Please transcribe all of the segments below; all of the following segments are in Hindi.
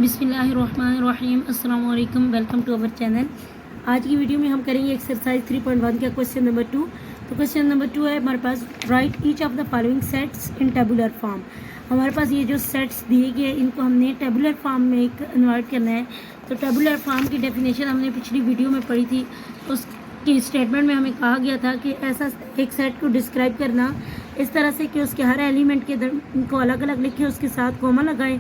बिस्मिल्लाहिर्रहमानिर्रहीम अस्सलाम वालेकुम, वेलकम टू अवर चैनल। आज की वीडियो में हम करेंगे एक्सरसाइज 3.1 का क्वेश्चन नंबर 2। तो क्वेश्चन नंबर 2 है हमारे पास, write each of the following sets in tabular form. हमारे पास ये जो सेट्स दिए गए इनको हमने टेबुलर फॉर्म में कन्वर्ट करना है। तो टेबुलर फॉर्म की डेफिनेशन हमने पिछली वीडियो में पढ़ी थी। उसकी स्टेटमेंट में हमें कहा गया था कि ऐसा एक सेट को डिस्क्राइब करना इस तरह से कि उसके हर एलिमेंट के को अलग अलग लिखें, उसके साथ कॉमा लगाएं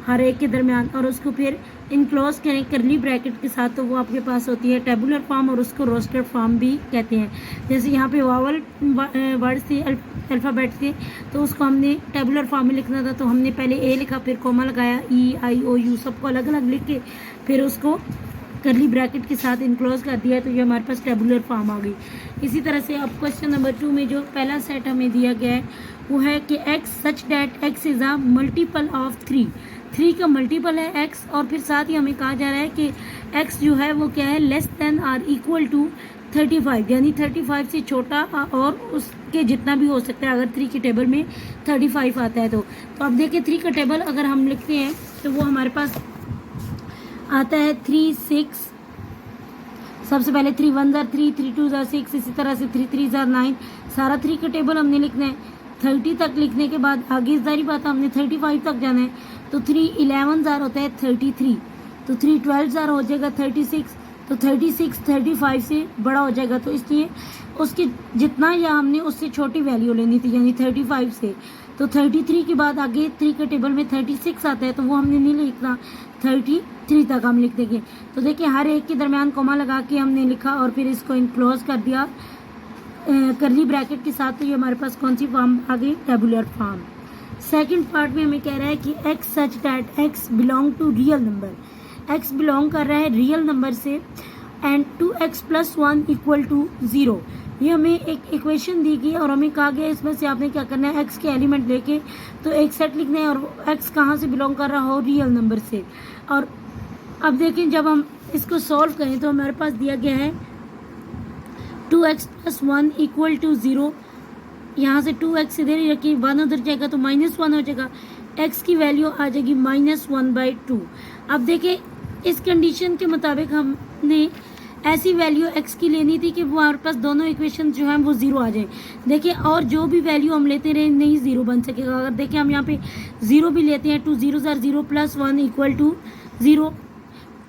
हर एक के दरमियान, और उसको फिर इनक्लोज करें करली ब्रैकेट के साथ। तो वो आपके पास होती है टेबुलर फॉर्म, और उसको रोस्टेड फॉर्म भी कहते हैं। जैसे यहाँ पे वावल वर्ड्स थे, अल्फ़ाबेट थे, तो उसको हमने टेबुलर फॉर्म में लिखना था। तो हमने पहले ए लिखा, फिर कॉमा लगाया, ई आई ओ यू सबको अलग अलग लिख के फिर उसको करली ब्रैकेट के साथ इनक्लोज कर दिया। तो ये हमारे पास टेबुलर फॉर्म आ गई। इसी तरह से अब क्वेश्चन नंबर 2 में जो पहला सेट हमें दिया गया है वो है कि x such that x is a multiple of 3 का मल्टीपल है एक्स, और फिर साथ ही हमें कहा जा रहा है कि एक्स जो है वो क्या है, less than or equal to 35, यानी 35 से छोटा और उसके जितना भी हो सकता है। अगर 3 की टेबल में 35 आता है तो अब देखिए 3 का टेबल अगर हम लिखते हैं तो वो हमारे पास आता है 3 6। सबसे पहले 3 1 जार 3, 3 2 जार 6, इसी तरह से 3 3 जार 9। सारा 3 का टेबल हमने लिखना है। 30 तक लिखने के बाद आगे सारी बात हमने 35 तक जाना है। तो 3 11 जार होता है 33, तो 3 12 जार हो जाएगा 36, तो 36 35 से बड़ा हो जाएगा। तो इसलिए उसके जितना या हमने उससे छोटी वैल्यू लेनी थी, यानी 35 से। तो 33 के बाद आगे 3 के टेबल में 36 आता है, तो वो हमने नहीं लिखना, 33 तक हम लिख देंगे। तो देखिए हर एक के दरमियान कॉमा लगा के हमने लिखा और फिर इसको इनक्लोज कर दिया करली ब्रैकेट के साथ। तो ये हमारे पास कौन सी फॉर्म आ गई, टेबुलर फॉर्म। सेकंड पार्ट में हमें कह रहा है कि x such that x belong to real number. X belong कर रहा है रियल नंबर से, एंड 2x + 1 = 0। ये हमें एक इक्वेशन दी गई और हमें कहा गया इसमें से आपने क्या करना है, एक्स के एलिमेंट लेके तो एक सेट लिखना है, और एक्स कहाँ से बिलोंग कर रहा हो, रियल नंबर से। और अब देखें जब हम इसको सॉल्व करें तो हमारे पास दिया गया है 2x + 1 = 0। यहाँ से 2x इधर ही रखिए, 1 उधर जाएगा तो -1 हो जाएगा। x की वैल्यू आ जाएगी -1/2। अब देखिए इस कंडीशन के मुताबिक हमने ऐसी वैल्यू x की लेनी थी कि वो हमारे पास दोनों इक्वेशन जो हैं वो 0 आ जाए। देखिए और जो भी वैल्यू हम लेते रहे नहीं 0 बन सकेगा। अगर देखिए हम यहाँ पे 0 भी लेते हैं, 2 0 जार 0 + 1 = 0।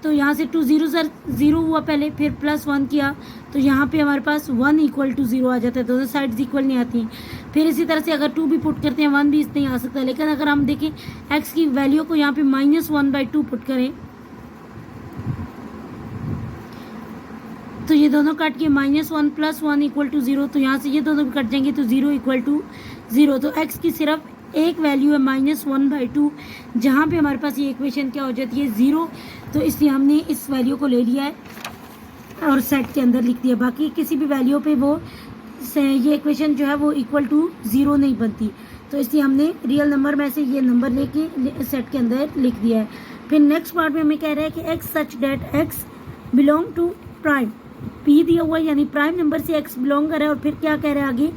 तो यहाँ से 2 0 जार 0 हुआ पहले, फिर +1 किया तो यहाँ पे हमारे पास 1 = 0 आ जाता है। दोनों साइड्स इक्वल नहीं आती। फिर इसी तरह से अगर 2 भी पुट करते हैं 1 भी नहीं आ सकता। लेकिन अगर हम देखें x की वैल्यू को यहाँ पे -1/2 पुट करें तो ये दोनों कट के -1 + 1 = 0। तो यहाँ से ये दोनों भी कट जाएंगे तो 0 = 0। तो x की सिर्फ एक वैल्यू है -1/2, जहाँ पे हमारे पास ये इक्वेशन क्या हो जाती है, 0। तो इसलिए हमने इस वैल्यू को ले लिया है और सेट के अंदर लिख दिया। बाकी किसी भी वैल्यू पे वो ये इक्वेशन जो है वो =0 नहीं बनती। तो इसलिए हमने रियल नंबर में से ये नंबर लेके सेट के अंदर लिख दिया है। फिर नेक्स्ट पार्ट में हमें कह रहा है कि x such that x belong to prime, P दिया हुआ यानी प्राइम नंबर से एक्स बिलोंग कर रहा है। और फिर क्या कह रहा है आगे,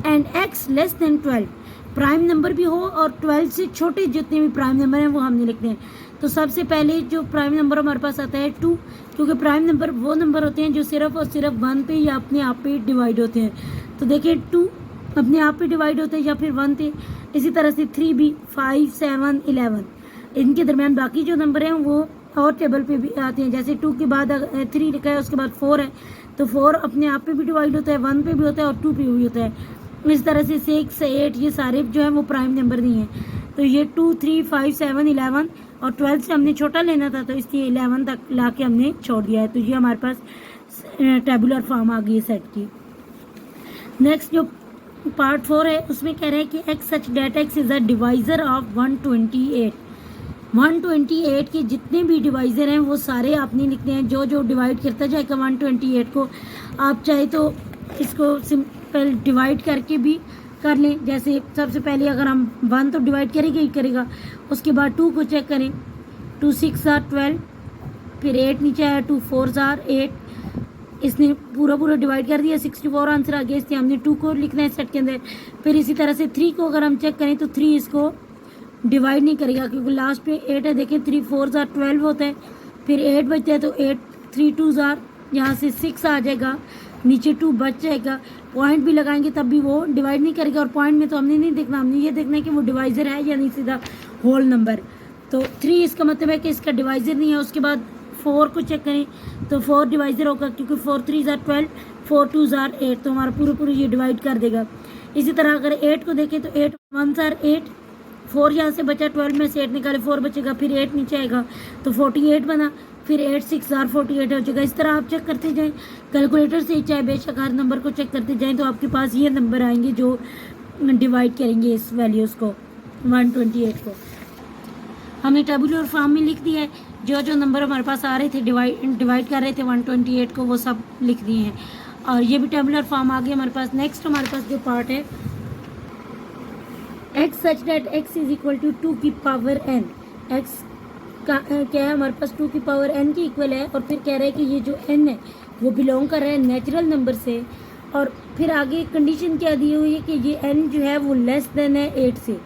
and x less than 12, prime number भी हो और 12 से छोटे जितने भी प्राइम नंबर हैं वो हमने लिखने हैं। तो सबसे पहले जो प्राइम नंबर हमारे पास आता है 2, क्योंकि प्राइम नंबर वो नंबर होते हैं जो सिर्फ और सिर्फ 1 पे या अपने आप पे डिवाइड होते हैं। तो देखिए 2 अपने आप पे डिवाइड होते हैं या फिर 1 पे। इसी तरह से 3 भी, 5 7 11 इनके दरमियान बाकी जो नंबर हैं वो और टेबल पे भी आते हैं। जैसे 2 के बाद 3 लिखा है, उसके बाद 4 है, तो 4 अपने आप पे भी डिवाइड होता है, 1 पे भी होता है और 2 पे भी होता है। इस तरह से 6 8 ये सारे जो है वो प्राइम नंबर नहीं है। तो ये 2 3 5 7 11 और 12 से हमने छोटा लेना था, तो इसलिए 11 तक ला के हमने छोड़ दिया है। तो ये हमारे पास टेबुलर फॉर्म आ गई है सेट की। नेक्स्ट जो पार्ट 4 है उसमें कह रहे हैं कि x such that x is a divisor of 128। 128 के जितने भी डिवाइजर हैं वो सारे आपने लिखते हैं। जो जो डिवाइड करता जाएगा 128 को, आप चाहे तो इसको सिंपल डिवाइड करके भी कर लें। जैसे सबसे पहले अगर हम 1 तो डिवाइड करेगा ही करेगा, उसके बाद 2 को चेक करें, 2 6 जार 12, फिर 8 नीचे आया, 2 4 जार 8, इसने पूरा डिवाइड कर दिया, 64 आंसर आ गया। इसलिए हमने 2 को लिखना है सेट के अंदर। फिर इसी तरह से 3 को अगर हम चेक करें तो 3 इसको डिवाइड नहीं करेगा, क्योंकि लास्ट पे 8 है। देखें 3 4 ज़ार 12 होता है, फिर 8 बचता है तो 8 3 2 ज़ार यहाँ से 6 आ जाएगा, नीचे 2 बच जाएगा। पॉइंट भी लगाएंगे तब भी वो डिवाइड नहीं करेगा, और पॉइंट में तो हमने नहीं देखना, हमने ये देखना है कि वो डिवाइज़र है या नहीं, सीधा होल नंबर। तो 3 इसका मतलब है कि इसका डिवाइज़र नहीं है। उसके बाद 4 को चेक करें तो 4 डिवाइज़र होगा, क्योंकि 4 3 ज़ार 12, 4 2 ज़ार 8, तो हमारा पूरा ये डिवाइड कर देगा। इसी तरह अगर 8 को देखें तो 8 1 ज़ार 8, 4 यहाँ से बचा, 12 में से 8 निकाले 4 बचेगा, फिर 8 नीचे आएगा तो 48 बना, फिर 8 6 ज़ार 48 हो जाएगा। इस तरह आप चेक करते जाएं कैलकुलेटर से, चाहे बेशक हर नंबर को चेक करते जाएं, तो आपके पास ये नंबर आएंगे जो डिवाइड करेंगे इस वैल्यूज़ को, 128 को। हमने टेबुलर फॉर्म में लिख दिया है, जो नंबर हमारे पास आ रहे थे डिवाइड कर रहे थे 128 को, वो सब लिख दिए हैं, और ये भी टेबुलर फॉर्म आ गया हमारे पास। नेक्स्ट हमारे पास जो पार्ट है, x such that x is equal to 2 की पावर n। x का क्या है हमारे पास, 2 की पावर n की इक्वल है, और फिर कह रहा है कि ये जो n है वो बिलोंग कर रहा है नेचुरल नंबर से, और फिर आगे कंडीशन क्या दी हुई है कि ये n जो है वो लेस देन है 8 से,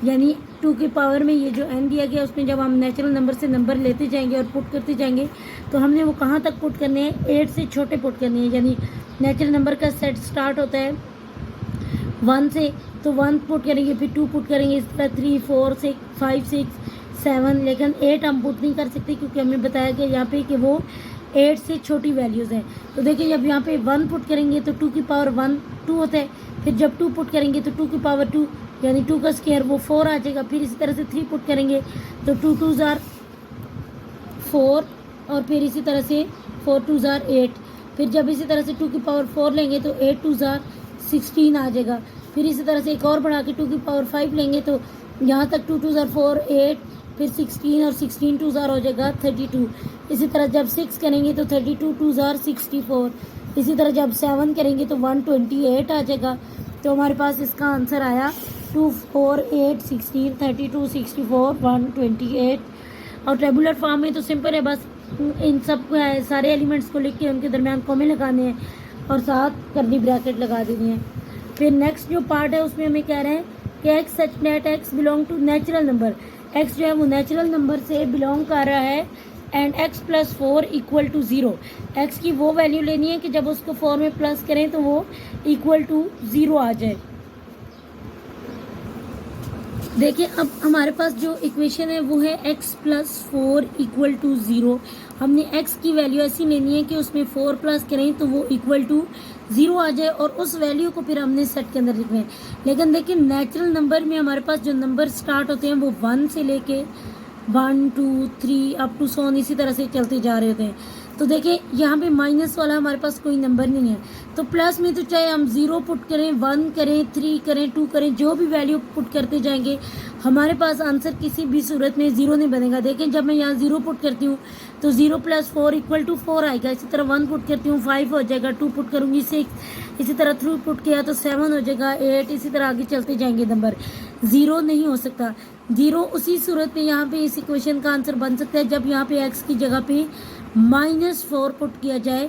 यानी 2 की पावर में ये जो n दिया गया उसमें जब हम नेचुरल नंबर से नंबर लेते जाएंगे और पुट करते जाएंगे तो हमने वो कहाँ तक पुट करने हैं, 8 से छोटे पुट करने हैं। यानी नेचुरल नंबर का सेट स्टार्ट होता है 1 से, तो 1 पुट करेंगे, फिर 2 पुट करेंगे, इस तरह 3 4 6 5 6 7, लेकिन 8 हम पुट नहीं कर सकते, क्योंकि हमने बताया कि यहाँ पे कि वो 8 से छोटी वैल्यूज़ हैं। तो देखिए जब यहाँ पे 1 पुट करेंगे तो 2 की पावर 1 2 होता है, फिर जब 2 पुट करेंगे तो 2 की पावर 2, यानी 2 का स्क्वायर वो 4 आ जाएगा। फिर इसी तरह से 3 पुट करेंगे तो 2 2 ज़ार 4, और फिर इसी तरह से 4 2 ज़ार 8, फिर जब इसी तरह से 2 की पावर 4 लेंगे तो 8 2 ज़ार 16 आ जाएगा। फिर इसी तरह से एक और बढ़ा के 2 की पावर 5 लेंगे तो यहाँ तक 2 2 ज़ार 4 8, फिर 16, और 16 2 ज़ार हो जाएगा 32। इसी तरह जब 6 करेंगे तो 32 2 ज़ार 64। इसी तरह जब 7 करेंगे तो 128 आ जाएगा। तो हमारे पास इसका आंसर आया 2 4 8 16 32 64 128। और टेबुलर फॉर्म में तो सिंपल है, बस इन सब सारे एलिमेंट्स को लिख के उनके दरमियान कॉमे लगाने हैं और साथ कर्ली ब्रैकेट लगा देनी है। फिर नेक्स्ट जो पार्ट है उसमें हमें कह रहे हैं कि x such that x belong to natural number. X जो है वो नेचुरल नंबर से बिलोंग कर रहा है, and x plus 4 equal to 0। X की वो वैल्यू लेनी है कि जब उसको 4 में प्लस करें तो वो इक्वल टू 0 आ जाए। देखिए अब हमारे पास जो इक्वेशन है वो है x प्लस 4 इक्वल टू 0। हमने x की वैल्यू ऐसी लेनी है कि उसमें 4 प्लस करें तो वो इक्वल टू 0 आ जाए, और उस वैल्यू को फिर हमने सेट के अंदर लिखना है। लेकिन देखिए नेचुरल नंबर में हमारे पास जो नंबर स्टार्ट होते हैं वो 1 से लेके 1 2 3 अप टू 100 इसी तरह से चलते जा रहे होते हैं। तो देखिए यहाँ पे माइनस वाला हमारे पास कोई नंबर नहीं है, तो प्लस में तो चाहे हम 0 पुट करें, 1 करें, 3 करें, 2 करें, जो भी वैल्यू पुट करते जाएंगे हमारे पास आंसर किसी भी सूरत में 0 नहीं बनेगा। देखें जब मैं यहाँ 0 पुट करती हूँ तो 0 प्लस 4 इक्वल टू 4 आएगा। इसी तरह 1 पुट करती हूँ 5 हो जाएगा, 2 पुट करूँगी 6, इसी तरह 3 पुट किया तो 7 हो जाएगा, 8, इसी तरह आगे चलते जाएंगे। नंबर 0 नहीं हो सकता। 0 उसी सूरत में यहाँ पे इस इक्वेशन का आंसर बन सकता है जब यहाँ पे x की जगह पे -4 पुट किया जाए,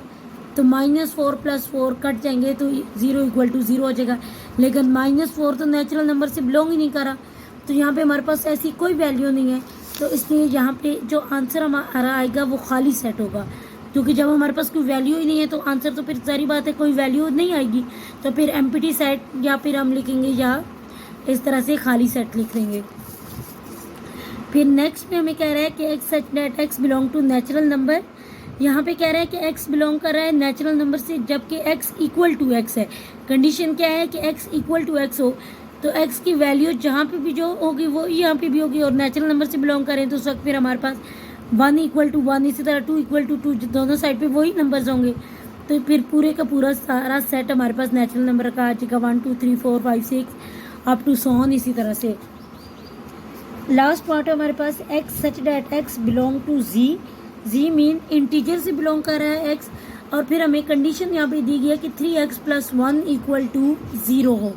तो -4 प्लस 4 कट जाएंगे तो 0 इक्वल टू 0 हो जाएगा। लेकिन -4 तो नेचुरल नंबर से बिलोंग ही नहीं करा, तो यहाँ पे हमारे पास ऐसी कोई वैल्यू नहीं है, तो इसलिए यहाँ पे जो आंसर हमारा आएगा वो खाली सेट होगा, क्योंकि जब हमारे पास कोई वैल्यू ही नहीं है तो आंसर तो फिर सारी बात है कोई वैल्यू नहीं आएगी, तो फिर एम्प्टी सेट या फिर हम लिखेंगे या इस तरह से खाली सेट लिख देंगे। फिर नेक्स्ट में हमें कह रहा है कि x such that x belong to natural number. यहाँ पे कह रहा है कि x बिलोंग कर रहा है नेचुरल नंबर से जबकि x इक्वल टू x है। कंडीशन क्या है कि x इक्वल टू x हो, तो x की वैल्यू जहाँ पे भी जो होगी वो यहाँ पे भी होगी, और नेचुरल नंबर से बिलोंग करें तो उस वक्त फिर हमारे पास 1 इक्वल टू 1, इसी तरह 2 इक्वल टू 2, दोनों साइड पे वही नंबर्स होंगे, तो फिर पूरे का पूरा सारा सेट हमारे पास नेचुरल नंबर का आ जाएगा 1 2 3 4 5 6 अप टू 100 इसी तरह से। लास्ट पार्ट है हमारे पास x such that x belong to z। z mean integer से बिलोंग कर रहा है x, और फिर हमें कंडीशन यहाँ पे दी गई है कि 3x प्लस 1 इक्वल टू 0 हो।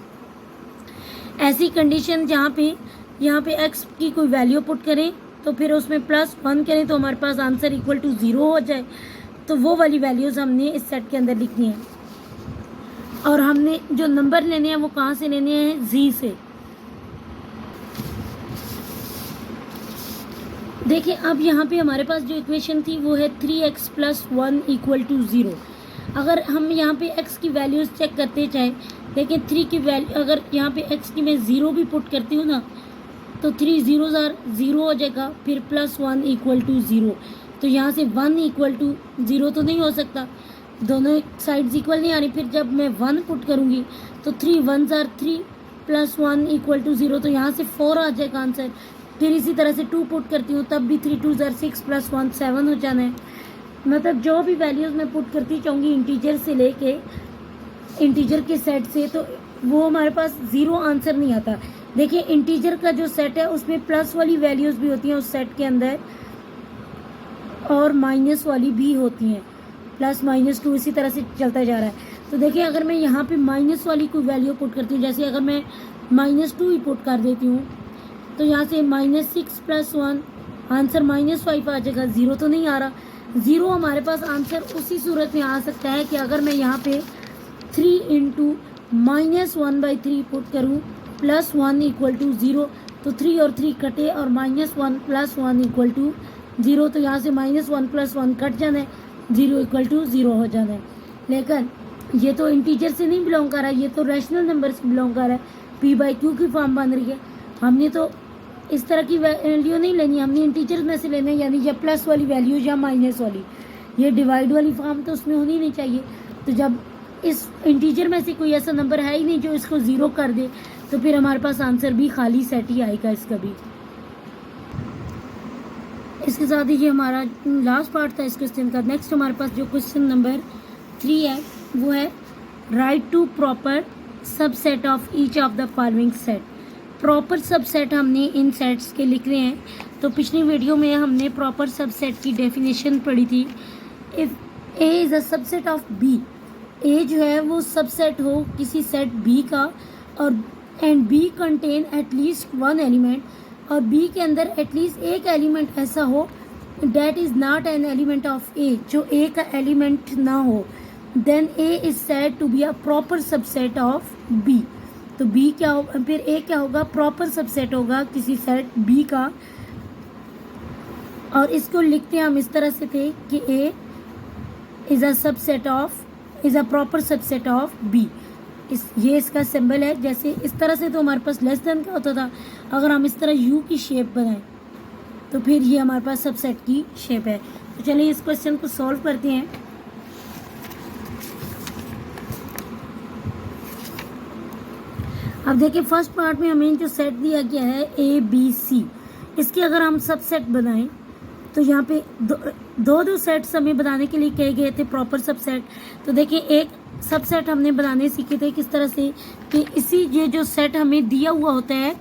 ऐसी कंडीशन जहाँ पे यहाँ पे x की कोई वैल्यू पुट करें तो फिर उसमें प्लस 1 करें तो हमारे पास आंसर इक्वल टू 0 हो जाए, तो वो वाली वैल्यूज़ हमने इस सेट के अंदर लिखनी है। और हमने जो नंबर लेने हैं वो कहाँ से लेने हैं, z से। देखिए अब यहाँ पे हमारे पास जो इक्वेशन थी वो है 3x + 1 = 0। अगर हम यहाँ पे x की वैल्यूज़ चेक करते चाहे, देखिए 3 की वैल्यू, अगर यहाँ पे x की मैं 0 भी पुट करती हूँ ना, तो 3 0s are 0 हो जाएगा, फिर +1 = 0। तो यहाँ से 1 = 0 तो नहीं हो सकता, दोनों साइड्स इक्वल नहीं आ रही। फिर जब मैं 1 पुट करूँगी तो 3 1s are 3 +1 = 0, तो यहाँ से 4 आ जाएगा आंसर। फिर इसी तरह से 2 पुट करती हूँ, तब भी 3 2s are 6 +1 7 हो जाना है। मतलब जो भी वैल्यूज़ मैं पुट करती चाहूँगी इंटीजर से लेके इंटीजर के सेट से, तो वो हमारे पास 0 आंसर नहीं आता। देखिए इंटीजर का जो सेट है उसमें प्लस वाली वैल्यूज़ भी होती हैं उस सेट के अंदर, और माइनस वाली भी होती हैं, +, -2 इसी तरह से चलता जा रहा है। तो देखिए अगर मैं यहाँ पे माइनस वाली कोई वैल्यू पुट करती हूँ, जैसे अगर मैं -2 ही पुट कर देती हूँ, तो यहाँ से -6 + 1 आंसर -5 आ जाएगा। 0 तो नहीं आ रहा। 0 हमारे पास आंसर उसी सूरत में आ सकता है कि अगर मैं यहाँ पे 3 × -1/3 पुट करूँ, +1 = 0, तो 3 और 3 कटे और -1 + 1 = 0, तो यहाँ से -1 + 1 कट जाना है, 0 = 0 हो जाना है। लेकिन ये तो इंटीजर से नहीं बिलोंग कर रहा है, ये तो रैशनल नंबर से बिलोंग कर रहा है, p/q की फॉर्म बन रही है। हमने तो इस तरह की वैल्यू नहीं लेनी, हमने इंटीजर में से लेना है, यानी या प्लस वाली वैल्यू या माइनस वाली। ये डिवाइड वाली फॉर्म तो उसमें होनी नहीं चाहिए। तो जब इस इंटीजर में से कोई ऐसा नंबर है ही नहीं जो इसको 0 कर दे, तो फिर हमारे पास आंसर भी खाली सेट ही आएगा इसका भी। इसके साथ ही ये हमारा लास्ट पार्ट था इस क्वेश्चन का। नेक्स्ट हमारे पास जो क्वेश्चन नंबर 3 है वो है right to proper subset of each of the following set. Proper subset हमने इन सेट्स के लिख रहे हैं। तो पिछली वीडियो में हमने प्रॉपर सबसेट की डेफिनेशन पढ़ी थी। If A is a subset of B, A जो है वो सबसेट हो किसी सेट बी का, और and B contain at least 1 element, और बी के अंदर एटलीस्ट एक एलिमेंट ऐसा हो that is not an element of A, जो ए का एलिमेंट ना हो, then A is said to be a proper subset of B. तो बी क्या होगा, फिर ए क्या होगा, प्रॉपर सबसेट होगा किसी सेट बी का। और इसको लिखते हैं हम इस तरह से थे कि A is a proper subset of B. ये इसका सिंबल है। जैसे इस तरह से तो हमारे पास लेस देन का होता था, अगर हम इस तरह यू की शेप बनाएं तो फिर ये हमारे पास सबसेट की शेप है। तो चलिए इस क्वेश्चन को सॉल्व करते हैं। अब देखिए फर्स्ट पार्ट में हमें जो सेट दिया गया है ABC, इसके अगर हम सबसेट बनाएं तो यहाँ पे दो सेट्स हमें बनाने के लिए कहे गए थे प्रॉपर सबसेट। तो देखिए एक सबसेट हमने बनाने सीखे थे किस तरह से कि ये जो सेट हमें दिया हुआ होता है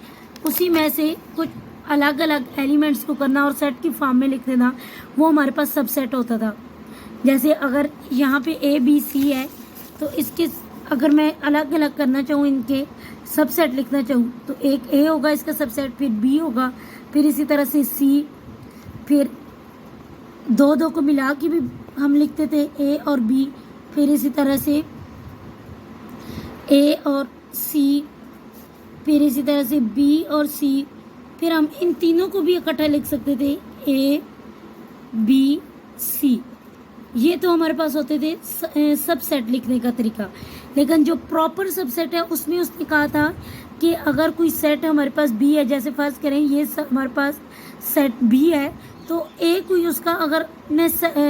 उसी में से कुछ अलग अलग एलिमेंट्स को करना और सेट की फॉर्म में लिख देना, वो हमारे पास सबसेट होता था। जैसे अगर यहाँ पे ABC है तो इसके अगर मैं अलग अलग करना चाहूँ, इनके सबसेट लिखना चाहूँ, तो एक A होगा इसका सबसेट, फिर B होगा, फिर इसी तरह से C, फिर दो को मिला के भी हम लिखते थे A और B, फिर इसी तरह से A और C, फिर इसी तरह से B और C, फिर हम इन तीनों को भी इकट्ठा लिख सकते थे A B C। ये तो हमारे पास होते थे सबसेट लिखने का तरीका। लेकिन जो प्रॉपर सबसेट है उसमें उसने कहा था कि अगर कोई सेट हमारे पास बी है, जैसे फर्ज करें ये हमारे पास सेट बी है, तो ए कोई उसका अगर मैं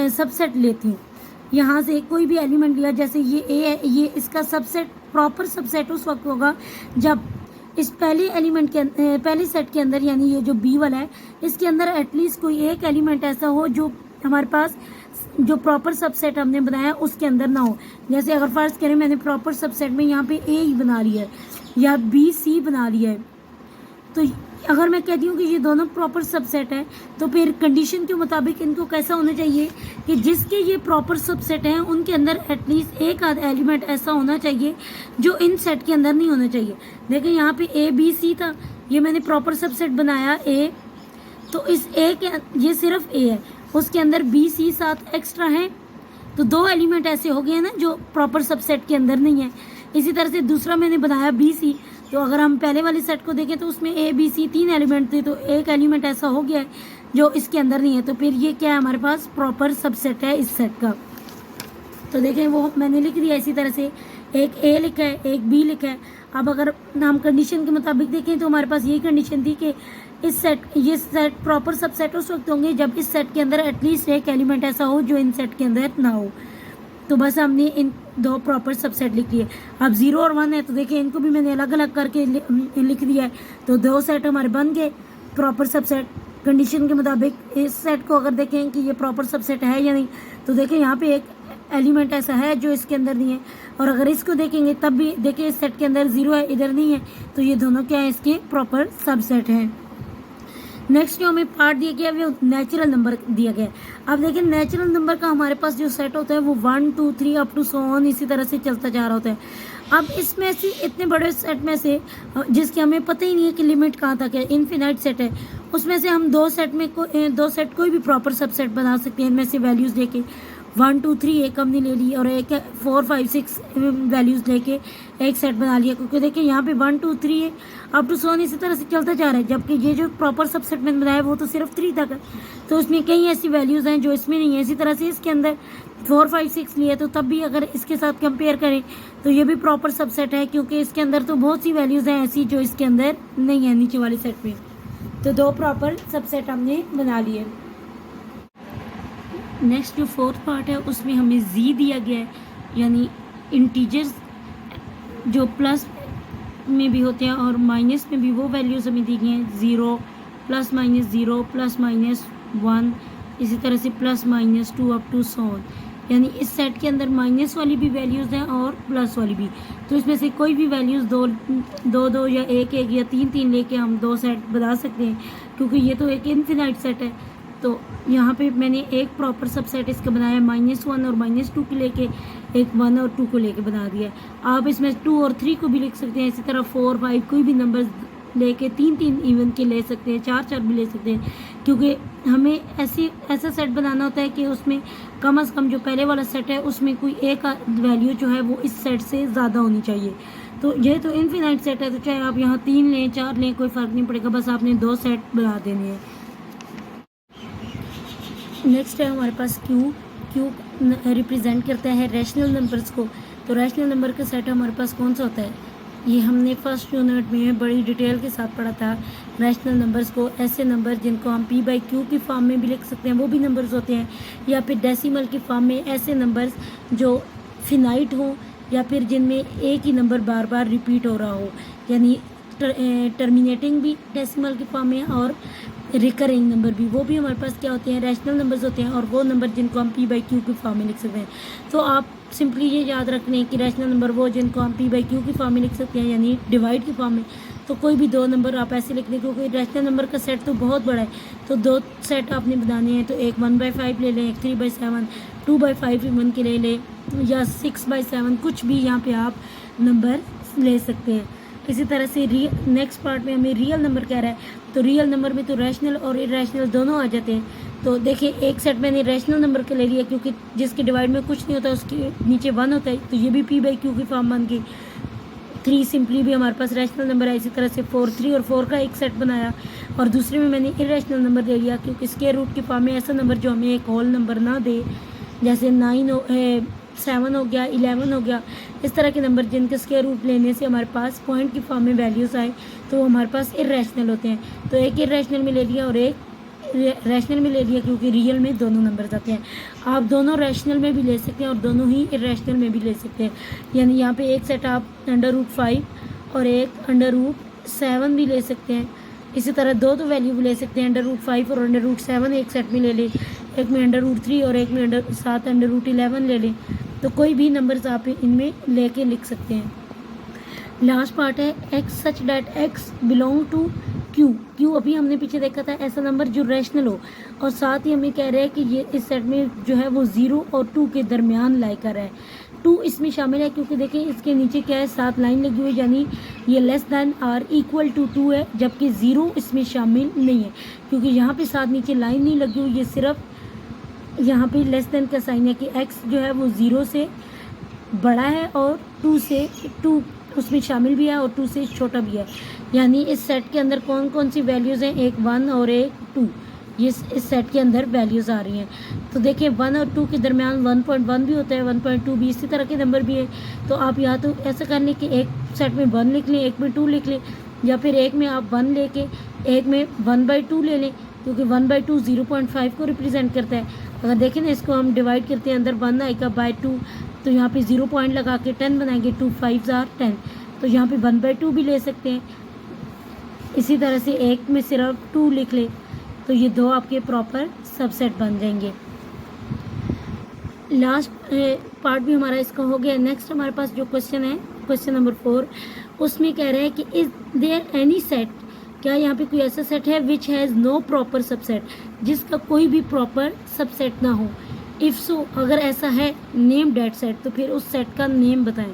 सबसेट लेती हूँ, यहाँ से कोई भी एलिमेंट लिया, जैसे ये ए है, ये इसका सबसेट प्रॉपर सबसेट उस वक्त होगा जब इस पहले एलिमेंट के पहले सेट के अंदर, यानी ये जो बी वाला है, इसके अंदर एटलीस्ट कोई एक एलिमेंट ऐसा हो जो हमारे पास जो प्रॉपर सबसेट हमने बनाया उसके अंदर ना हो। जैसे अगर फर्ज करें मैंने प्रॉपर सबसेट में यहाँ पे ए ही बना लिया है या बी सी बना लिया है, तो अगर मैं कहती हूँ कि ये दोनों प्रॉपर सबसेट है, तो फिर कंडीशन के मुताबिक इनको कैसा होना चाहिए कि जिसके ये प्रॉपर सबसेट हैं उनके अंदर एटलीस्ट एक आध एलिमेंट ऐसा होना चाहिए जो इन सेट के अंदर नहीं होना चाहिए। देखिए यहाँ पे ए बी सी था, ये मैंने प्रॉपर सबसेट बनाया ए, तो इस ए के ये सिर्फ ए है, उसके अंदर बी सी साथ एक्स्ट्रा हैं, तो 2 एलिमेंट ऐसे हो गए ना जो प्रॉपर सबसेट के अंदर नहीं है। इसी तरह से दूसरा मैंने बनाया बी सी, तो अगर हम पहले वाले सेट को देखें तो उसमें ए बी सी 3 एलिमेंट थे, तो एक एलिमेंट ऐसा हो गया है जो इसके अंदर नहीं है, तो फिर ये क्या है, हमारे पास प्रॉपर सबसेट है इस सेट का। तो देखें वो मैंने लिख दिया इसी तरह से, एक ए लिखा है, एक बी लिखा है। अब अगर हम कंडीशन के मुताबिक देखें तो हमारे पास यही कंडीशन थी कि ये सेट प्रॉपर सबसेट उस वक्त होंगे जब इस सेट के अंदर एटलीस्ट एक एलिमेंट ऐसा हो जो इन सेट के अंदर ना हो। तो बस हमने इन दो प्रॉपर सबसेट लिख लिए। अब 0 और 1 है, तो देखिए इनको भी मैंने अलग अलग करके लिख दिया है। तो दो सेट हमारे बन गए प्रॉपर सबसेट कंडीशन के मुताबिक। इस सेट को अगर देखें कि ये प्रॉपर सबसेट है या नहीं, तो देखें यहाँ पे एक एलिमेंट ऐसा है जो इसके अंदर नहीं है, और अगर इसको देखेंगे तब भी देखिए इस सेट के अंदर 0 है, इधर नहीं है, तो ये दोनों क्या है, इसके प्रॉपर सबसेट हैं। नेक्स्ट जो हमें पार्ट दिया गया है वो नेचुरल नंबर दिया गया है। अब देखिए नेचुरल नंबर का हमारे पास जो सेट होता है वो 1 2 3 अप टू सो ऑन इसी तरह से चलता जा रहा होता है। अब इसमें से इतने बड़े सेट में से जिसकी हमें पता ही नहीं है कि लिमिट कहाँ तक है, इनफिनाइट सेट है, उसमें से हम दो सेट कोई भी प्रॉपर सबसेट बना सकते हैं। इनमें से वैल्यूज़ लेके 1 2 3 एक हमने ले ली और एक 4 5 6 वैल्यूज़ लेके एक सेट बना लिया, क्योंकि देखिए यहाँ पे 1 2 3 है, अप टू सोन इसी तरह से चलता जा रहा है, जबकि ये जो प्रॉपर सबसेट मैंने बनाया वो तो सिर्फ 3 तक है, तो उसमें कई ऐसी वैल्यूज़ हैं जो इसमें नहीं है। इसी तरह से इसके अंदर 4 5 6 लिए, तो तब भी अगर इसके साथ कंपेयर करें तो ये भी प्रॉपर सबसेट है, क्योंकि इसके अंदर तो बहुत सी वैल्यूज़ हैं ऐसी जो इसके अंदर नहीं है नीचे वाले सेट में। तो दो प्रॉपर सबसेट हमने बना लिए। नेक्स्ट जो फोर्थ पार्ट है उसमें हमें जी दिया गया है, यानी इंटीजर्स जो प्लस में भी होते हैं और माइनस में भी, वो वैल्यूज़ हमें दी गई हैं। 0 प्लस माइनस 0 प्लस माइनस 1 इसी तरह से plus minus 2 up to so on, यानी इस सेट के अंदर माइनस वाली भी वैल्यूज़ हैं और प्लस वाली भी। तो इसमें से कोई भी वैल्यूज़ दो या एक या तीन लेके हम दो सेट बना सकते हैं, क्योंकि ये तो एक इनफिनाइट सेट है। तो यहाँ पे मैंने एक प्रॉपर सबसेट इसका बनाया -1 और -2 को लेके, एक 1 और 2 को लेके बना दिया। आप इसमें 2 और 3 को भी लिख सकते हैं, इसी तरह 4 5 कोई भी नंबर लेके 3 इवन के ले सकते हैं, 4 भी ले सकते हैं, क्योंकि हमें ऐसा सेट बनाना होता है कि उसमें कम से कम जो पहले वाला सेट है उसमें कोई एक वैल्यू जो है वो इस सेट से ज़्यादा होनी चाहिए। तो ये तो इनफिनाइट सेट है, तो चाहे आप यहाँ 3 लें 4 लें कोई फ़र्क नहीं पड़ेगा, बस आपने 2 सेट बना देने हैं। नेक्स्ट है हमारे पास क्यू रिप्रेजेंट करता है रैशनल नंबर्स को। तो रैशनल नंबर का सेट हमारे पास कौन सा होता है, ये हमने फर्स्ट यूनिट में बड़ी डिटेल के साथ पढ़ा था। रैशनल नंबर्स को ऐसे नंबर जिनको हम p/q की फॉर्म में भी लिख सकते हैं, वो भी नंबर्स होते हैं, या फिर डेसिमल की फॉर्म में ऐसे नंबर्स जो फिनाइट हो या फिर जिनमें एक ही नंबर बार बार रिपीट हो रहा हो, यानी टर्मिनेटिंग भी डेसिमल की फॉर्म में और रिकरिंग नंबर भी, वो भी हमारे पास क्या होते हैं, रैशनल नंबर्स होते हैं, और वो नंबर जिनको हम p/q की फॉर्म में लिख सकते हैं। तो आप सिंपली ये याद रख लें कि रैशनल नंबर वो जिनको हम p/q की फॉर्म में लिख सकते हैं, यानी डिवाइड की फॉर्म में। तो कोई भी दो नंबर आप ऐसे लिख दें, क्योंकि रैशनल नंबर का सेट तो बहुत बड़ा है, तो दो सेट आपने बनाने हैं, तो एक 1/5 ले लें, एक 3/7, 2/5 इवन के ले लें, या 6/7, कुछ भी यहाँ पे आप नंबर ले सकते हैं। इसी तरह से नेक्स्ट पार्ट में हमें रियल नंबर कह रहा है, तो रियल नंबर में तो रैशनल और इरेशनल दोनों आ जाते हैं। तो देखिए एक सेट मैंने रैशनल नंबर का ले लिया, क्योंकि जिसके डिवाइड में कुछ नहीं होता उसके नीचे 1 होता है, तो ये भी p/q की फॉर्म बन गई। 3 सिंपली भी हमारे पास रैशनल नंबर है। इसी तरह से 4 3 और 4 का एक सेट बनाया, और दूसरे में मैंने इरेशनल नंबर ले लिया, क्योंकि स्क्वायर रूट की फॉर्म में ऐसा नंबर जो हमें एक होल नंबर ना दे, जैसे 7 हो गया, 11 हो गया, इस तरह के नंबर जिनके स्क्वायर रूट लेने से हमारे पास पॉइंट की फॉर्म में वैल्यूज़ आए, तो हमारे पास इरेशनल होते हैं। तो एक इरेशनल में ले लिया और एक रैशनल में ले लिया, क्योंकि रियल में दोनों नंबर आते हैं। आप दोनों रैशनल में भी ले सकते हैं और दोनों ही इरेशनल में भी ले सकते हैं, यानी यहाँ पे एक सेट आप √5 और एक √7 भी ले सकते हैं। इसी तरह दो वैल्यू भी ले सकते हैं, √5 और √7 एक सेट में ले लें, एक में √3 और एक में 7 √11 ले लें। तो कोई भी नंबर्स आप इनमें लेके लिख सकते हैं। लास्ट पार्ट है x such that x belong to Q अभी हमने पीछे देखा था, ऐसा नंबर जो रैशनल हो, और साथ ही हमें कह रहे हैं कि ये इस सेट में जो है वो 0 और 2 के दरमियान लाई कर है। 2 इसमें शामिल है, क्योंकि देखिए इसके नीचे क्या है, 7 लाइन लगी हुई है, यानी ये less than or equal to 2 है, जबकि 0 इसमें शामिल नहीं है, क्योंकि यहाँ पे 7 नीचे लाइन नहीं लगी हुई, ये सिर्फ यहाँ पे लेस देन का साइन है कि x जो है वो 0 से बड़ा है और 2 उसमें शामिल भी है और 2 से छोटा भी है। यानी इस सेट के अंदर कौन कौन सी वैल्यूज़ हैं, एक 1 और एक 2, ये इस सेट के अंदर वैल्यूज़ आ रही हैं। तो देखिए 1 और 2 के दरमियान 1.1 भी होता है, 1.2 भी, इसी तरह के नंबर भी है। तो आप या तो ऐसा कर लें कि एक सेट में 1 लिख लें, एक में 2 लिख लें, या फिर एक में आप 1 लेके एक में 1/2 ले लें, क्योंकि 1/2 0.5 को रिप्रेजेंट करता है। अगर देखें ना, इसको हम डिवाइड करते हैं, अंदर 1 आएगा बाय 2, तो यहाँ पे 0 पॉइंट लगा के 10 बनाएंगे, 2 5 आर 10, तो यहाँ पे 1/2 भी ले सकते हैं। इसी तरह से एक में सिर्फ 2 लिख ले, तो ये 2 आपके प्रॉपर सबसेट बन जाएंगे। लास्ट पार्ट भी हमारा इसका हो गया। नेक्स्ट हमारे पास जो क्वेश्चन है, क्वेश्चन नंबर 4, उसमें कह रहा है कि इज देयर एनी सेट, क्या यहाँ पे कोई ऐसा सेट है which has no proper subset, जिसका कोई भी प्रॉपर सबसेट ना हो। इफ़ सो, अगर ऐसा है, नेम डेट सेट, तो फिर उस सेट का नेम बताएं।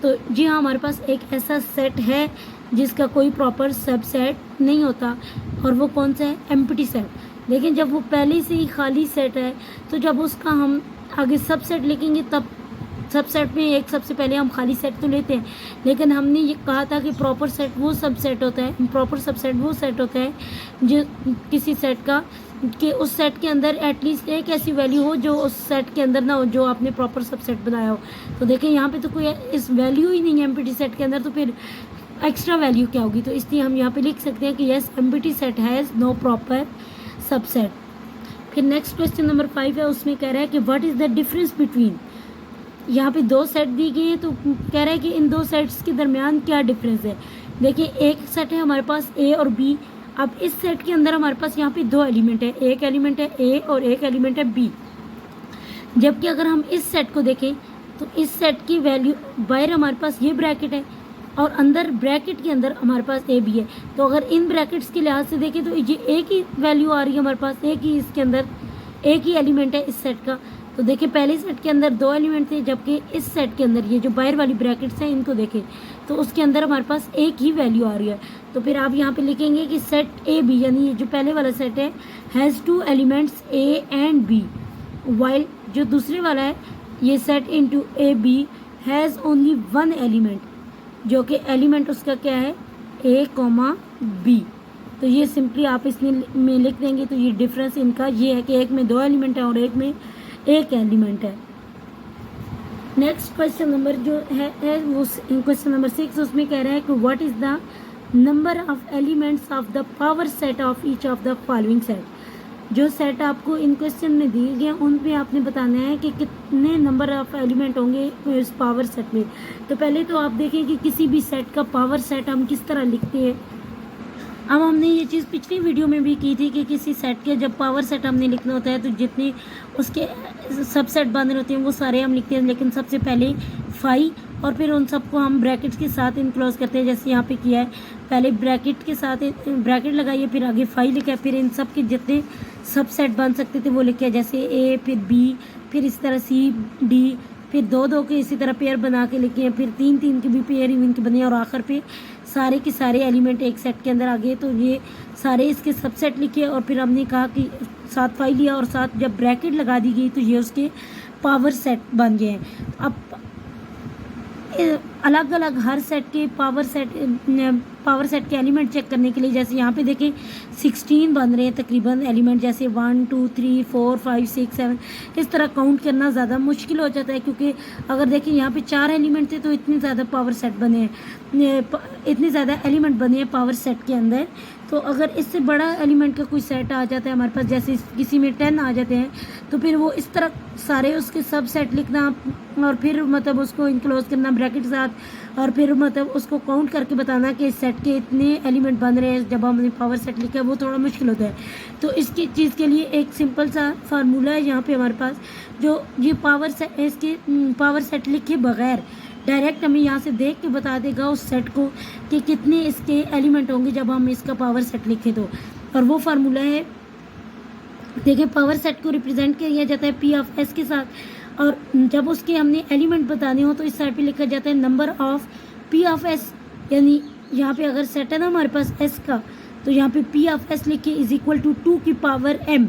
तो जी हाँ, हमारे पास एक ऐसा सेट है जिसका कोई प्रॉपर सबसेट नहीं होता, और वो कौन सा है? Empty set. लेकिन जब वो पहले से ही खाली सेट है, तो जब उसका हम आगे सबसेट लिखेंगे, तब सबसेट में एक सबसे पहले हम खाली सेट तो लेते हैं, लेकिन हमने ये कहा था कि प्रॉपर सेट वो सबसेट होता है, प्रॉपर सबसेट वो सेट होता है जो किसी सेट का, कि उस सेट के अंदर एटलीस्ट एक ऐसी वैल्यू हो जो उस सेट के अंदर ना हो, जो आपने प्रॉपर सबसेट बनाया हो। तो देखें यहाँ पे तो कोई इस वैल्यू ही नहीं है एम्प्टी सेट के अंदर, तो फिर एक्स्ट्रा वैल्यू क्या होगी? तो इसलिए हम यहाँ पे लिख सकते हैं कि yes, empty set has no proper subset. फिर नेक्स्ट क्वेश्चन नंबर 5 है, उसमें कह रहा है कि what is the difference between, यहाँ पे 2 सेट दी गई है, तो कह रहा है कि इन 2 सेट्स के दरमियान क्या डिफरेंस है। देखिए एक सेट है हमारे पास ए और बी। अब इस सेट के अंदर हमारे पास यहाँ पे 2 एलिमेंट है, एक एलिमेंट है ए और एक एलिमेंट है बी। जबकि अगर हम इस सेट को देखें, तो इस सेट की वैल्यू, बाहर हमारे पास ये ब्रैकेट है और अंदर ब्रैकेट के अंदर हमारे पास ए बी है। तो अगर इन ब्रैकेट्स के लिहाज से देखें, तो ये एक ही वैल्यू आ रही है हमारे पास, एक ही इसके अंदर एक ही एलिमेंट है इस सेट का। तो देखिए पहले सेट के अंदर 2 एलिमेंट थे, जबकि इस सेट के अंदर ये जो बाहर वाली ब्रैकेट्स हैं इनको देखें, तो उसके अंदर हमारे पास एक ही वैल्यू आ रही है। तो फिर आप यहाँ पे लिखेंगे कि सेट ए बी, यानी ये जो पहले वाला सेट है, has 2 elements A and B, while जो दूसरे वाला है, ये set into A B has only 1 element, जो कि एलिमेंट उसका क्या है? A comma B. तो ये सिंपली आप इसमें में लिख देंगे। तो ये डिफरेंस इनका ये है कि एक में 2 एलिमेंट है और एक में एक एलिमेंट है। नेक्स्ट क्वेश्चन नंबर जो है वो क्वेश्चन नंबर 6, उसमें कह रहा है कि what is the number of elements of the power set of each of the following set. जो सेट आपको इन क्वेश्चन में दिए गए उन पे आपने बताना है कि कितने नंबर ऑफ एलिमेंट होंगे इस पावर सेट में। तो पहले तो आप देखें कि किसी भी सेट का पावर सेट हम किस तरह लिखते हैं। अब हमने ये चीज़ पिछली वीडियो में भी की थी कि किसी सेट के जब पावर सेट हमने लिखना होता है, तो जितने उसके सबसेट बन होते हैं वो सारे हम लिखते हैं, लेकिन सबसे पहले फाई, और फिर उन सबको हम ब्रैकेट्स के साथ इनक्लोज करते हैं, जैसे यहाँ पे किया है। पहले ब्रैकेट के साथ ब्रैकेट लगाइए, फिर आगे फाई लिखा है, फिर इन सब के जितने सबसेट बन सकते थे वो लिखे, जैसे ए, फिर बी, फिर इस तरह सी डी, फिर 2-2 के इसी तरह पेयर बना के लिखे हैं, फिर 3-3 के भी पेयर इवन के बने, और आखिर पे सारे के सारे एलिमेंट एक सेट के अंदर आ गए। तो ये सारे इसके सबसेट लिखे, और फिर हमने कहा कि साथ फाई लिया और साथ जब ब्रैकेट लगा दी गई तो ये उसके पावर सेट बन गए हैं। अब अलग अलग हर सेट के पावर सेट के एलिमेंट चेक करने के लिए, जैसे यहाँ पे देखें 16 बन रहे हैं तकरीबन एलिमेंट, जैसे 1 2 3 4 5 6 7, इस तरह काउंट करना ज़्यादा मुश्किल हो जाता है, क्योंकि अगर देखें यहाँ पे 4 एलिमेंट थे तो इतने ज़्यादा पावर सेट बने हैं, इतने ज़्यादा एलिमेंट बने हैं पावर सेट के अंदर। तो अगर इससे बड़ा एलिमेंट का कोई सेट आ जाता है हमारे पास, जैसे किसी में 10 आ जाते हैं, तो फिर वो इस तरह सारे उसके सब सेट लिखना, और फिर मतलब उसको इनक्लोज करना ब्रैकेट के साथ, और फिर मतलब उसको काउंट करके बताना कि इस सेट के इतने एलिमेंट बन रहे हैं जब हमने पावर सेट लिखा है, वो थोड़ा मुश्किल होता है। तो इसकी चीज़ के लिए एक सिंपल सा फार्मूला है यहाँ पे हमारे पास, जो ये इसके पावर सेट लिखे बगैर डायरेक्ट हमें यहाँ से देख के बता देगा उस सेट को कि कितने इसके एलिमेंट होंगे जब हम इसका पावर सेट लिखें। तो और वो फार्मूला है, देखिए पावर सेट को रिप्रेजेंट किया जाता है पी ऑफ एस के साथ, और जब उसके हमने एलिमेंट बताने हो तो इस साइड पे लिखा जाता है number of P of S, यानी यहाँ पे अगर सेट है ना हमारे पास एस का, तो यहाँ पे पी ऑफ एस लिखे इज इक्वल टू 2 की पावर m।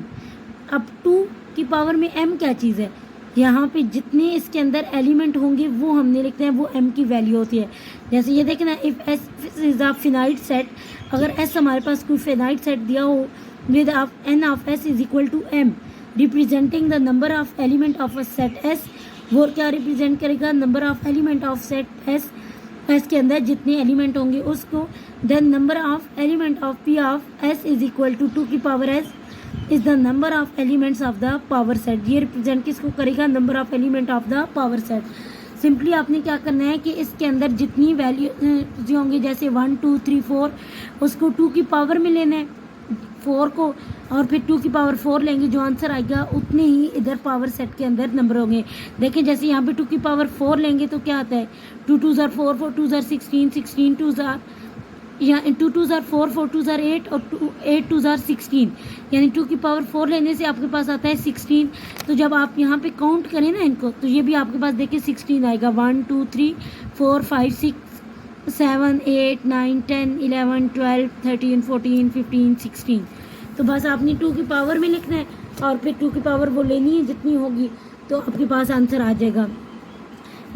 अब 2 की पावर में m क्या चीज़ है, यहाँ पे जितने इसके अंदर एलिमेंट होंगे वो हमने लिखते हैं, वो m की वैल्यू होती है। जैसे ये देखना, if s is a finite set, अगर s हमारे पास कोई फिनाइट सेट दिया हो with n of s is equal to m, representing the number of element of a set s. वो क्या रिप्रेजेंट करेगा? Number of element of set S, S के अंदर जितने एलिमेंट होंगे उसको. Then number of element of P of S is equal to 2 की power S is the number of elements of the power set. ये रिप्रेजेंट किसको करेगा? Number of element of the power set. Simply आपने क्या करना है कि इसके अंदर जितनी वैल्यू जो होंगी, जैसे 1 2 3 4, उसको 2 की पावर में लेना है 4 को, और फिर 2 की पावर 4 लेंगे. जो आंसर आएगा उतने ही इधर पावर सेट के अंदर नंबर होंगे. देखिए जैसे यहाँ पे 2 की पावर 4 लेंगे तो क्या आता है? 2 2 ज़ार 4, 4 2 ज़ार 16, 16 2 ज़ार, यहाँ 2 2 ज़ार 4, 4 2 ज़ार 8 और 8 2 ज़ार 16, यानी 2 की पावर 4 लेने से आपके पास आता है 16. तो जब आप यहाँ पे काउंट करें ना इनको, तो ये भी आपके पास देखिए 16 आएगा. 1 2 3 4 5 6 7 8 9 10 11 12 13 14 15 16. तो बस आपने 2 की पावर में लिखना है और फिर 2 की पावर वो लेनी है जितनी होगी, तो आपके पास आंसर आ जाएगा.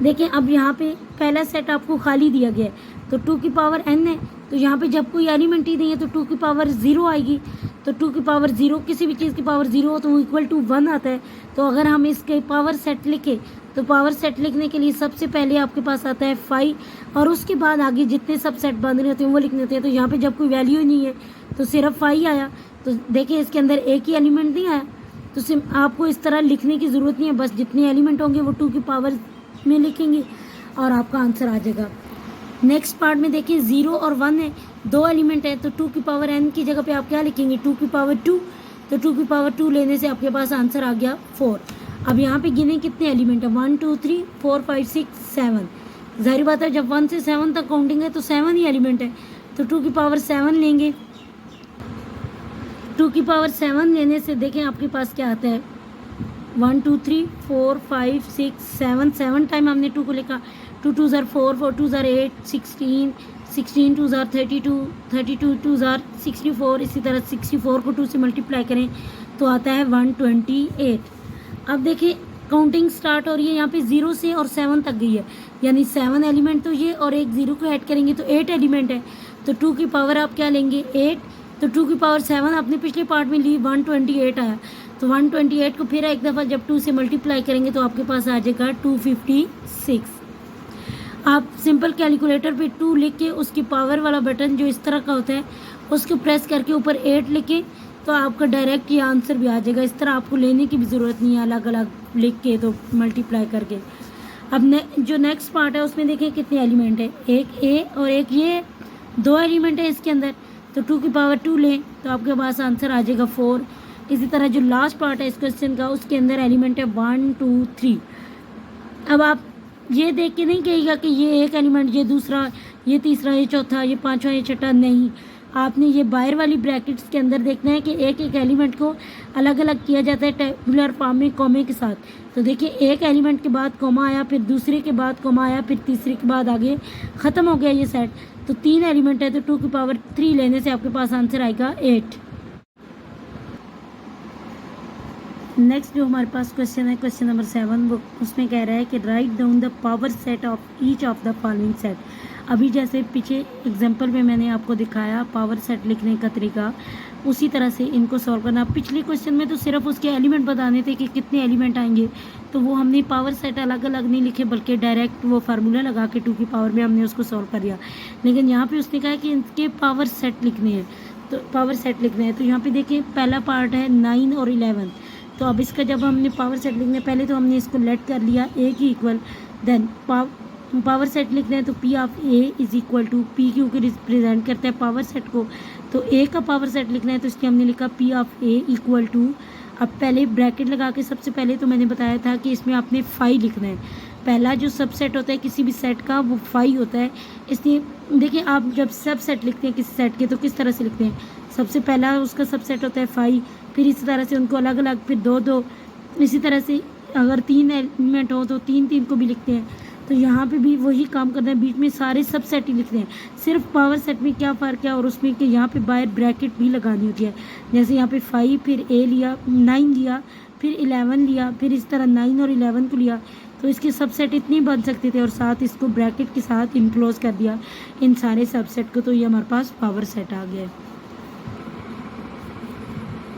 देखिए अब यहाँ पे पहला सेट आपको खाली दिया गया है, तो 2 की पावर n है, तो यहाँ पे जब कोई एलिमेंट ही नहीं है तो 2 की पावर 0 आएगी. तो 2 की पावर 0, किसी भी चीज़ की पावर 0 हो तो वो इक्वल टू 1 आता है. तो अगर हम इसके पावर सेट लिखे, तो पावर सेट लिखने के लिए सबसे पहले आपके पास आता है 5, और उसके बाद आगे जितने सब सेट बन रहे होते हैं वो लिखने होते हैं. तो यहाँ पे जब कोई वैल्यू ही नहीं है तो सिर्फ 5 आया. तो देखिए इसके अंदर एक ही एलिमेंट नहीं आया, तो आपको इस तरह लिखने की ज़रूरत नहीं है. बस जितने एलिमेंट होंगे वो 2 की पावर में लिखेंगे और आपका आंसर आ जाएगा. नेक्स्ट पार्ट में देखिए 0 और 1 है, 2 एलिमेंट है, तो 2 की पावर n की जगह पे आप क्या लिखेंगे? 2 की पावर 2. तो 2 की पावर 2 लेने से आपके पास आंसर आ गया 4. अब यहाँ पे गिने कितने एलिमेंट है? 1 2 3 4 5 6 7. जाहिर बात है जब 1 से 7 तक काउंटिंग है तो 7 ही एलिमेंट है. तो 2 की पावर 7 लेंगे. 2 की पावर 7 लेने से देखें आपके पास क्या आता है? 1 2 3 4 5 6 7, 7 टाइम हमने 2 को लिखा. 2 2 ज़ार 4, 4 2 ज़ार 8, 16, 16 2 ज़ार 32, 32 2 ज़ार 64. इसी तरह 64 को 2 से मल्टीप्लाई करें तो आता है 128. अब देखिए काउंटिंग स्टार्ट हो रही है, यहाँ पे 0 से और 7 तक गई है, यानी 7 एलिमेंट तो ये, और एक 0 को ऐड करेंगे तो 8 एलिमेंट है. तो 2 की पावर आप क्या लेंगे? 8. तो 2 की पावर 7 आपने पिछले पार्ट में ली, 128 आया. तो 128 को फिर एक दफ़ा जब 2 से मल्टीप्लाई करेंगे तो आपके पास आ जाएगा 256. आप सिंपल कैलकुलेटर पे 2 लिख के उसकी पावर वाला बटन जो इस तरह का होता है उसको प्रेस करके ऊपर 8 लिखें तो आपका डायरेक्ट ये आंसर भी आ जाएगा. इस तरह आपको लेने की भी ज़रूरत नहीं है अलग अलग लिख के, तो मल्टीप्लाई करके. अब जो नेक्स्ट पार्ट है उसमें देखें कितने एलिमेंट है? एक ए और एक ये, 2 एलिमेंट है इसके अंदर. तो 2 की पावर 2 लें तो आपके पास आंसर आ जाएगा 4. इसी तरह जो लास्ट पार्ट है इस क्वेश्चन का उसके अंदर एलिमेंट है 1 2 3. अब आप ये देख के नहीं कहिएगा कि ये एक एलिमेंट, ये दूसरा, ये तीसरा, ये चौथा, ये पांचवा, ये छठा. नहीं, आपने ये बाहर वाली ब्रैकेट्स के अंदर देखना है कि एक एक एलिमेंट को अलग अलग किया जाता है टेबुलर फॉर्म में कॉमे के साथ. तो देखिए एक एलिमेंट के बाद कॉमा आया, फिर दूसरे के बाद कॉमा आया, फिर तीसरे के बाद आगे ख़त्म हो गया ये सेट. तो 3 एलिमेंट है, तो 2 की पावर 3 लेने से आपके पास आंसर आएगा 8. नेक्स्ट जो हमारे पास क्वेश्चन है, क्वेश्चन नंबर 7, वो उसमें कह रहा है कि write down the power set of each of the following set. अभी जैसे पीछे एग्जांपल में मैंने आपको दिखाया पावर सेट लिखने का तरीका, उसी तरह से इनको सॉल्व करना. पिछले क्वेश्चन में तो सिर्फ उसके एलिमेंट बताने थे कि कितने एलिमेंट आएंगे, तो वो हमने पावर सेट अलग अलग नहीं लिखे बल्कि डायरेक्ट वो फार्मूला लगा के 2 की पावर में हमने उसको सॉल्व कर दिया. लेकिन यहाँ पे उसने कहा कि इनके पावर सेट लिखने हैं, तो पावर सेट लिखना है. तो यहाँ पे देखिए पहला पार्ट है 9 और 11. तो अब इसका जब हमने पावर सेट लिखना है, पहले तो हमने इसको लेट कर लिया ए की इक्वल. देन पावर सेट लिखना है तो P of A is equal to P, क्योंकि रिप्रेजेंट करता है पावर सेट को, तो ए का पावर सेट लिखना है तो इसलिए हमने लिखा P of A equal to. अब पहले ब्रैकेट लगा के सबसे पहले तो मैंने बताया था कि इसमें आपने 5 लिखना है. पहला जो सबसेट होता है किसी भी सेट का वो 5 होता है. इसलिए देखिए आप जब सबसेट लिखते हैं किसी सेट के तो किस तरह से लिखते हैं? सबसे पहला उसका सबसेट होता है 5, फिर इसी तरह से उनको अलग अलग, फिर 2 2, इसी तरह से अगर 3 एलिमेंट हो तो 3 3 को भी लिखते हैं. तो यहाँ पे भी वही काम करना है, बीच में सारे सब सेट ही लिखते हैं. सिर्फ पावर सेट में क्या फ़र्क है और उसमें कि यहाँ पे बाहर ब्रैकेट भी लगानी होती है. जैसे यहाँ पे 5 फिर ए लिया, 9 लिया, फिर 11 लिया, फिर इस तरह 9 और 11 को लिया, तो इसके सबसेट इतने बन सकते थे और साथ इसको ब्रैकेट के साथ इनक्लोज कर दिया इन सारे सबसेट को, तो ये हमारे पास पावर सेट आ गया है.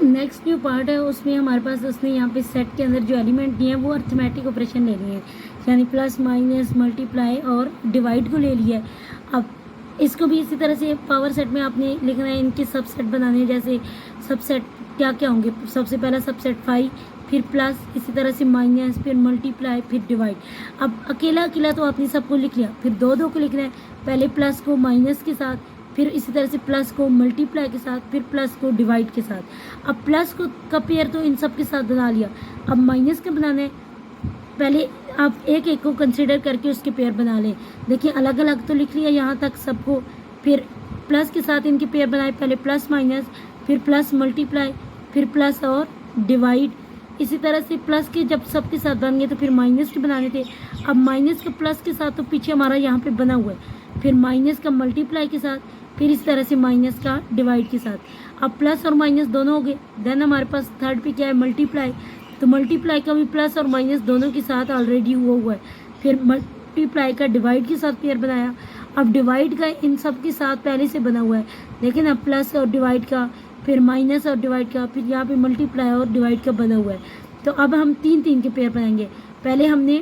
नेक्स्ट जो पार्ट है उसमें हमारे पास उसने यहाँ पे सेट के अंदर जो एलिमेंट दिए हैं वो अर्थमेटिक ऑपरेशन ले लिए हैं, यानी प्लस माइनस मल्टीप्लाई और डिवाइड को ले लिया है। अब इसको भी इसी तरह से पावर सेट में आपने लिखना है, इनके सबसेट बनाने हैं। जैसे सबसेट क्या क्या होंगे, सबसे पहला सबसेट 5, फिर प्लस, इसी तरह से माइनस, फिर मल्टीप्लाई, फिर डिवाइड। अब अकेला अकेला तो आपने सबको लिख लिया, फिर दो दो को लिखना है, पहले प्लस को माइनस के साथ, फिर इसी तरह से प्लस को मल्टीप्लाई के साथ, फिर प्लस को डिवाइड के साथ। अब प्लस को का पेयर तो इन सब के साथ बना लिया, अब माइनस का बनाना है, पहले आप एक एक को कंसिडर करके उसके पेयर बना लें। देखिए अलग अलग तो लिख लिया यहाँ तक सबको, फिर प्लस के साथ इनके पेयर बनाए, पहले प्लस माइनस, फिर प्लस मल्टीप्लाई, फिर प्लस और डिवाइड। इसी तरह से प्लस के जब सबके साथ बन गए तो फिर माइनस के बनाने थे। अब माइनस का प्लस के साथ तो पीछे हमारा यहाँ पे बना हुआ है, फिर माइनस का मल्टीप्लाई के साथ, फिर इस तरह से माइनस का डिवाइड के साथ। अब प्लस और माइनस दोनों हो गए, देन हमारे पास थर्ड पे क्या है, मल्टीप्लाई। तो मल्टीप्लाई का भी प्लस और माइनस दोनों के साथ ऑलरेडी हुआ है, फिर मल्टीप्लाई का डिवाइड के साथ पेयर बनाया। अब डिवाइड का इन सब के साथ पहले से बना हुआ है, देखिए ना, प्लस और डिवाइड का, फिर माइनस और डिवाइड का, फिर यहाँ पे मल्टीप्लाई और डिवाइड का बना हुआ है। तो अब हम तीन तीन के पेयर बनाएंगे। पहले हमने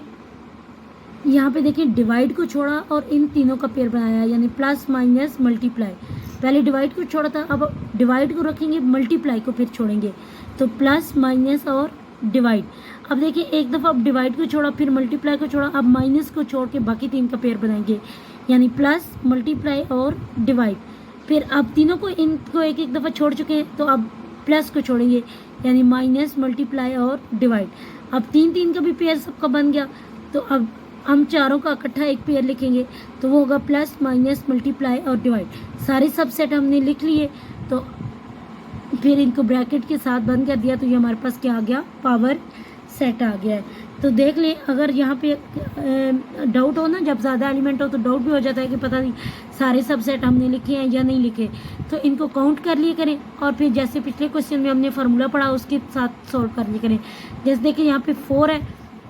यहाँ पे देखिए डिवाइड को छोड़ा और इन तीनों का पेयर बनाया, यानी प्लस माइनस मल्टीप्लाई। पहले डिवाइड को छोड़ा था, अब डिवाइड को रखेंगे, मल्टीप्लाई को फिर छोड़ेंगे, तो प्लस माइनस और डिवाइड। अब देखिए एक दफ़ा अब डिवाइड को छोड़ा, फिर मल्टीप्लाई को छोड़ा, अब माइनस को छोड़ के बाकी तीन का पेयर बनाएंगे, यानी प्लस मल्टीप्लाई और डिवाइड। फिर अब तीनों को इनको एक एक दफ़ा छोड़ चुके हैं, तो अब प्लस को छोड़ेंगे, यानी माइनस मल्टीप्लाई और डिवाइड। अब तीन तीन का भी पेयर सबका बन गया, तो अब हम चारों का इकट्ठा एक पेयर लिखेंगे, तो वो होगा प्लस माइनस मल्टीप्लाई और डिवाइड। सारे सबसेट हमने लिख लिए, तो फिर इनको ब्रैकेट के साथ बंद कर दिया, तो ये हमारे पास क्या आ गया, पावर सेट आ गया है। तो देख लें, अगर यहाँ पे डाउट हो ना, जब ज़्यादा एलिमेंट हो तो डाउट भी हो जाता है कि पता नहीं सारे सबसेट हमने लिखे हैं या नहीं लिखे, तो इनको काउंट कर लिए करें, और फिर जैसे पिछले क्वेश्चन में हमने फार्मूला पढ़ा उसके साथ सॉल्व कर लिए करें। जैसे देखिए यहाँ पे 4 है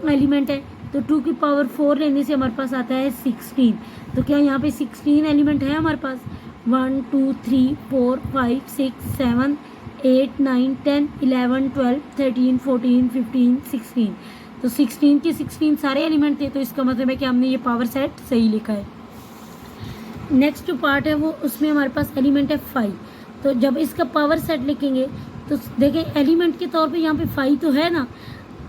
एलिमेंट है, तो 2 की पावर 4 लेने से हमारे पास आता है 16। तो क्या यहाँ पे 16 एलिमेंट है हमारे पास, 1 2 3 4 5 6 7 8 9 10 11 12 13 14 15 16। तो 16 के 16 सारे एलिमेंट थे, तो इसका मतलब है कि हमने ये पावर सेट सही लिखा है। नेक्स्ट जो पार्ट है वो उसमें हमारे पास एलिमेंट है 5। तो जब इसका पावर सेट लिखेंगे तो देखें एलिमेंट के तौर पे यहाँ पे 5 तो है ना,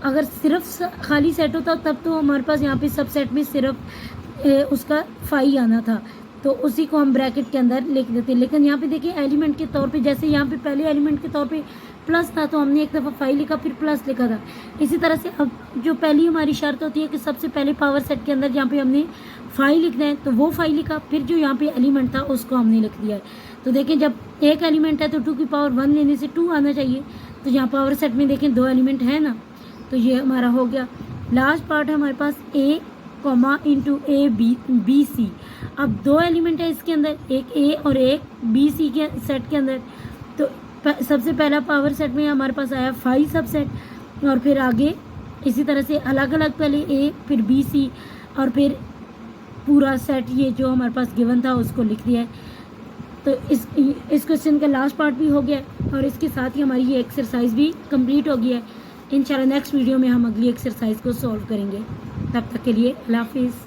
अगर सिर्फ खाली सेट होता तब तो हमारे पास यहाँ पे सब सेट में सिर्फ उसका 5 आना था, तो उसी को हम ब्रैकेट के अंदर लिख देते। लेकिन यहाँ पे देखिए एलिमेंट के तौर पे, जैसे यहाँ पे पहले एलिमेंट के तौर पे प्लस था, तो हमने एक दफ़ा 5 लिखा, फिर प्लस लिखा था। इसी तरह से अब जो पहली हमारी शर्त होती है कि सबसे पहले पावर सेट के अंदर जहाँ पे हमने 5 लिखना है, तो वो 5 लिखा, फिर जो यहाँ पे एलिमेंट था उसको हमने लिख दिया है। तो देखें जब एक एलिमेंट है तो 2 की पावर 1 लेने से 2 आना चाहिए, तो यहाँ पावर सेट में देखें 2 एलिमेंट है ना, तो ये हमारा हो गया। लास्ट पार्ट है हमारे पास A comma into A B C. अब 2 एलिमेंट है इसके अंदर, एक ए और एक बी सी के सेट के अंदर। तो सबसे पहला पावर सेट में हमारे पास आया 5 सबसेट, और फिर आगे इसी तरह से अलग अलग पहले ए फिर बी सी और फिर पूरा सेट ये जो हमारे पास गिवन था उसको लिख दिया है। तो इस क्वेश्चन का लास्ट पार्ट भी हो गया और इसके साथ ही हमारी ये एक्सरसाइज भी कंप्लीट हो गई है। इंशाल्लाह नेक्स्ट वीडियो में हम अगली एक्सरसाइज को सॉल्व करेंगे। तब तक के लिए अल्लाह हाफिज़।